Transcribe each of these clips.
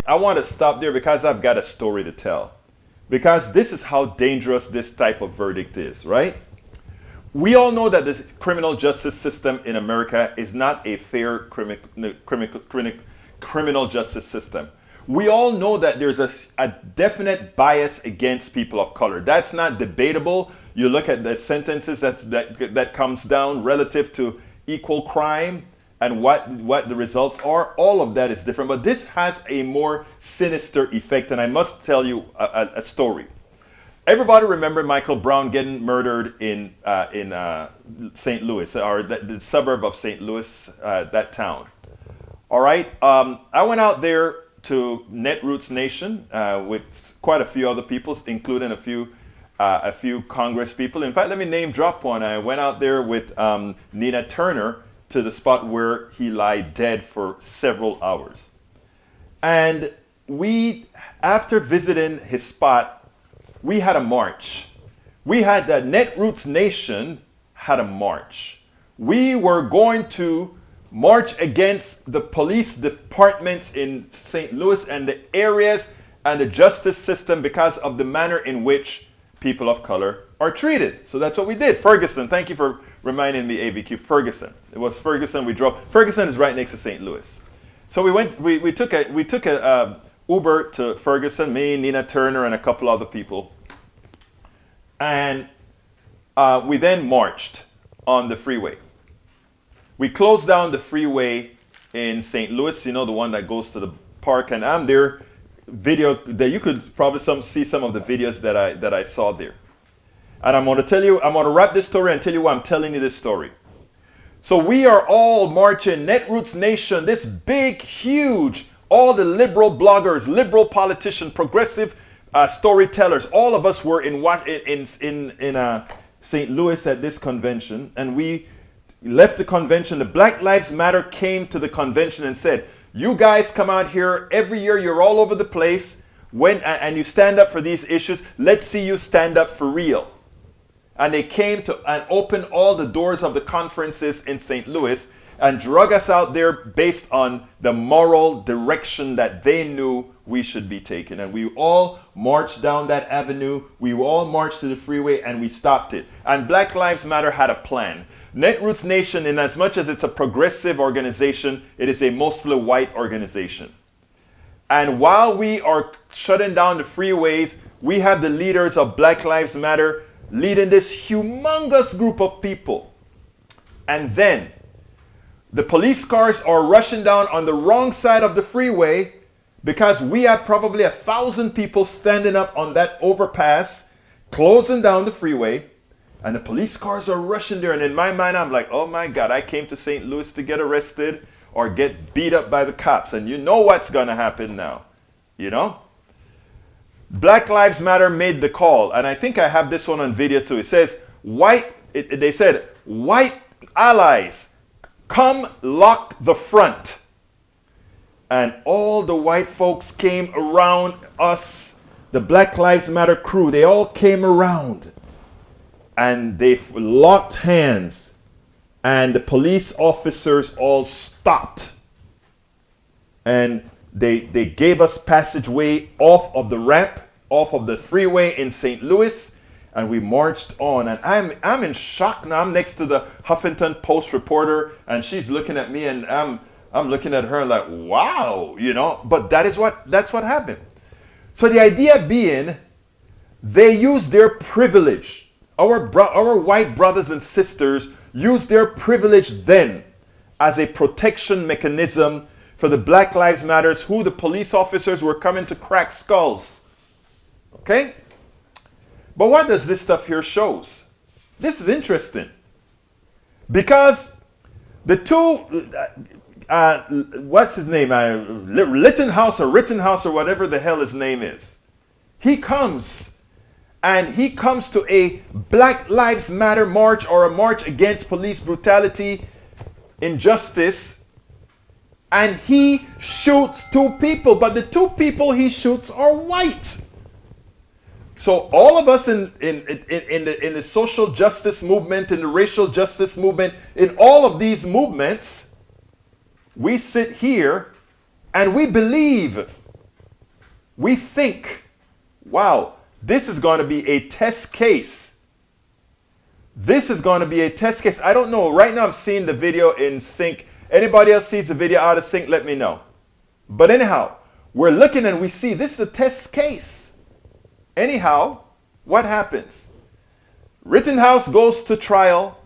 I want to stop there because I've got a story to tell. Because this is how dangerous this type of verdict is, right? We all know that the criminal justice system in America is not a fair criminal justice system. We all know that there's a definite bias against people of color. That's not debatable. You look at the sentences that comes down relative to equal crime and what the results are. All of that is different. But this has a more sinister effect, and I must tell you a story. Everybody remember Michael Brown getting murdered in St. Louis, or the suburb of St. Louis, that town. All right. I went out there to Netroots Nation with quite a few other people, including a few Congress people. In fact, let me name drop one. I went out there with Nina Turner to the spot where he lay dead for several hours. And we, after visiting his spot, we had a march. We had the Netroots Nation had a march. We were going to march against the police departments in St. Louis and the areas and the justice system because of the manner in which people of color are treated. So that's what we did. Ferguson, thank you for reminding me, ABQ. Ferguson. It was Ferguson. We drove. Ferguson is right next to St. Louis. So we took a Uber to Ferguson, me, Nina Turner, and a couple other people. And we then marched on the freeway. We closed down the freeway in St. Louis, you know, the one that goes to the park, and I'm there. Video that you could probably see some of the videos that I saw there. And I'm going to wrap this story and tell you why I'm telling you this story. So we are all marching, Netroots Nation, this big, huge, all the liberal bloggers, liberal politicians, progressive storytellers, all of us were in St. Louis at this convention, and we left the convention. The Black Lives Matter came to the convention and said, you guys come out here every year, you're all over the place, and you stand up for these issues. Let's see you stand up for real. And they came to and opened all the doors of the conferences in St. Louis and drug us out there based on the moral direction that they knew we should be taking. And we all marched down that avenue. We all marched to the freeway and we stopped it. And Black Lives Matter had a plan. Netroots Nation, in as much as it's a progressive organization, it is a mostly white organization. And while we are shutting down the freeways, we have the leaders of Black Lives Matter leading this humongous group of people. And then the police cars are rushing down on the wrong side of the freeway because we have probably 1,000 people standing up on that overpass, closing down the freeway. And the police cars are rushing there. And in my mind, I'm like, oh my God, I came to St. Louis to get arrested or get beat up by the cops. And you know what's going to happen now, you know? Black Lives Matter made the call. And I think I have this one on video too. It says, they said, white allies, come lock the front. And all the white folks came around us, the Black Lives Matter crew. They all came around. And they locked hands, and the police officers all stopped. And they gave us passageway off of the ramp, off of the freeway in St. Louis, and we marched on. And I'm in shock now. I'm next to the Huffington Post reporter, and she's looking at me, and I'm looking at her like, wow, you know. But that's what happened. So the idea being, they used their privilege. Our white brothers and sisters used their privilege then as a protection mechanism for the Black Lives Matters, who the police officers were coming to crack skulls. Okay? But what does this stuff here shows? This is interesting. Because the two, what's his name? Rittenhouse or whatever the hell his name is. He comes. And he comes to a Black Lives Matter march or a march against police brutality, injustice, and he shoots two people, but the two people he shoots are white. So all of us in the social justice movement, in the racial justice movement, in all of these movements, we sit here and we believe We think, wow, this is going to be a test case. This is going to be a test case. I don't know. Right now I'm seeing the video in sync. Anybody else sees the video out of sync, let me know. But anyhow, we're looking and we see this is a test case. Anyhow, what happens? Rittenhouse goes to trial,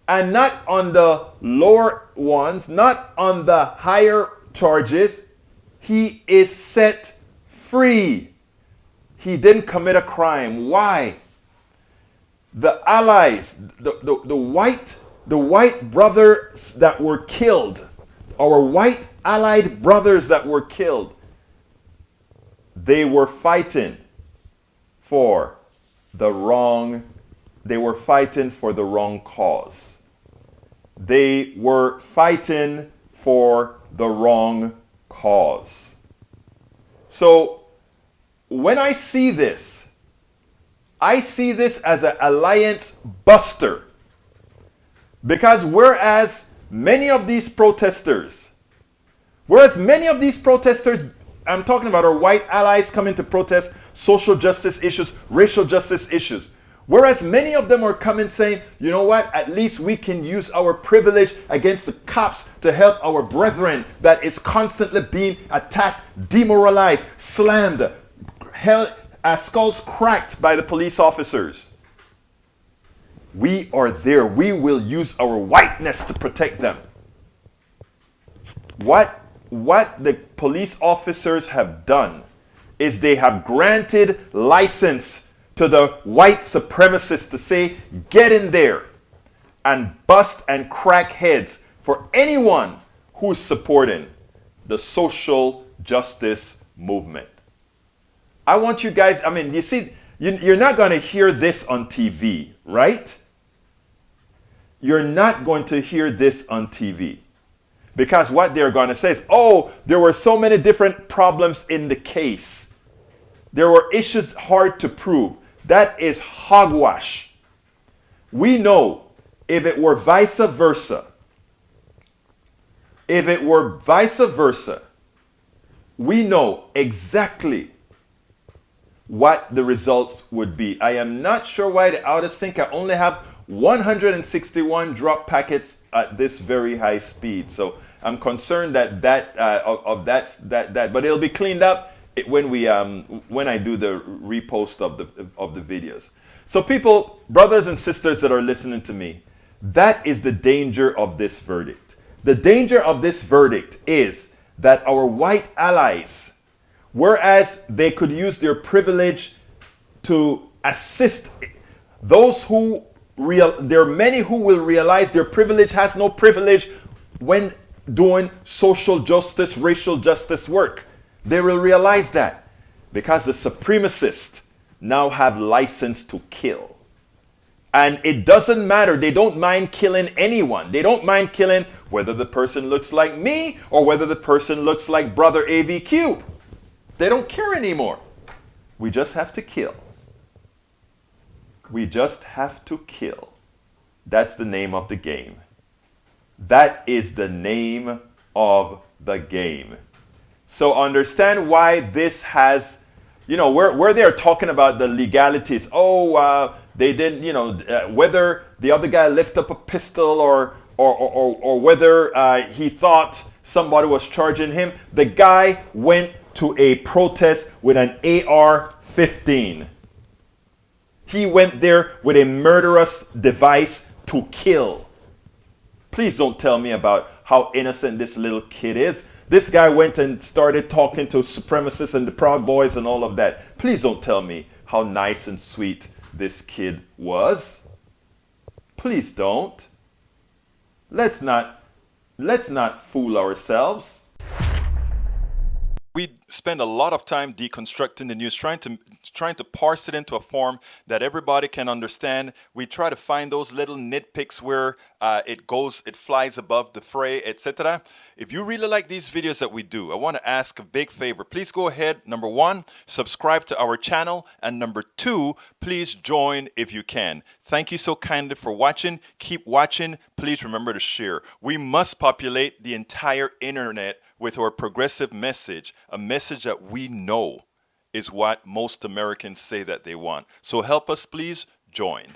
and not on the lower ones, not on the higher charges. He is set free. He didn't commit a crime. Why? The allies, the white brothers that were killed, our white allied brothers that were killed, they were fighting for the wrong cause. They were fighting for the wrong cause. So when I see this as an alliance buster. Because whereas many of these protesters, I'm talking about our white allies coming to protest social justice issues, racial justice issues. Whereas many of them are coming saying, you know what, at least we can use our privilege against the cops to help our brethren that is constantly being attacked, demoralized, slammed, held, skulls cracked by the police officers. We are there. We will use our whiteness to protect them. What the police officers have done is they have granted license to the white supremacists to say, get in there and bust and crack heads for anyone who's supporting the social justice movement. I want you guys, I mean, you see, you're not going to hear this on TV, right? You're not going to hear this on TV. Because what they're going to say is, oh, there were so many different problems in the case. There were issues hard to prove. That is hogwash. We know if it were vice versa, we know exactly what the results would be. I am not sure why the out of sync. I only have 161 drop packets at this very high speed. So I'm concerned that but it'll be cleaned up when I do the repost of the videos. So people, brothers and sisters that are listening to me, that is the danger of this verdict. The danger of this verdict is that our white allies, whereas they could use their privilege to assist those who there are many who will realize their privilege has no privilege when doing social justice, racial justice work. They will realize that because the supremacists now have license to kill. And it doesn't matter. They don't mind killing anyone. They don't mind killing whether the person looks like me or whether the person looks like Brother AVQ. They don't care anymore. We just have to kill. We just have to kill. That's the name of the game. That is the name of the game. So understand why this has, where they're talking about the legalities. Oh, they didn't, whether the other guy lifted up a pistol or whether he thought somebody was charging him. The guy went to a protest with an AR-15. He went there with a murderous device to kill. Please don't tell me about how innocent this little kid is. This guy went and started talking to supremacists and the Proud Boys and all of that. Please don't tell me how nice and sweet this kid was. Please don't. Let's not fool ourselves. We spend a lot of time deconstructing the news, trying to parse it into a form that everybody can understand. We try to find those little nitpicks where it flies above the fray, etc. If you really like these videos that we do, I want to ask a big favor. Please go ahead, number one, subscribe to our channel, and number two, please join if you can. Thank you so kindly for watching. Keep watching. Please remember to share. We must populate the entire internet with our progressive message, a message that we know is what most Americans say that they want. So help us, please join.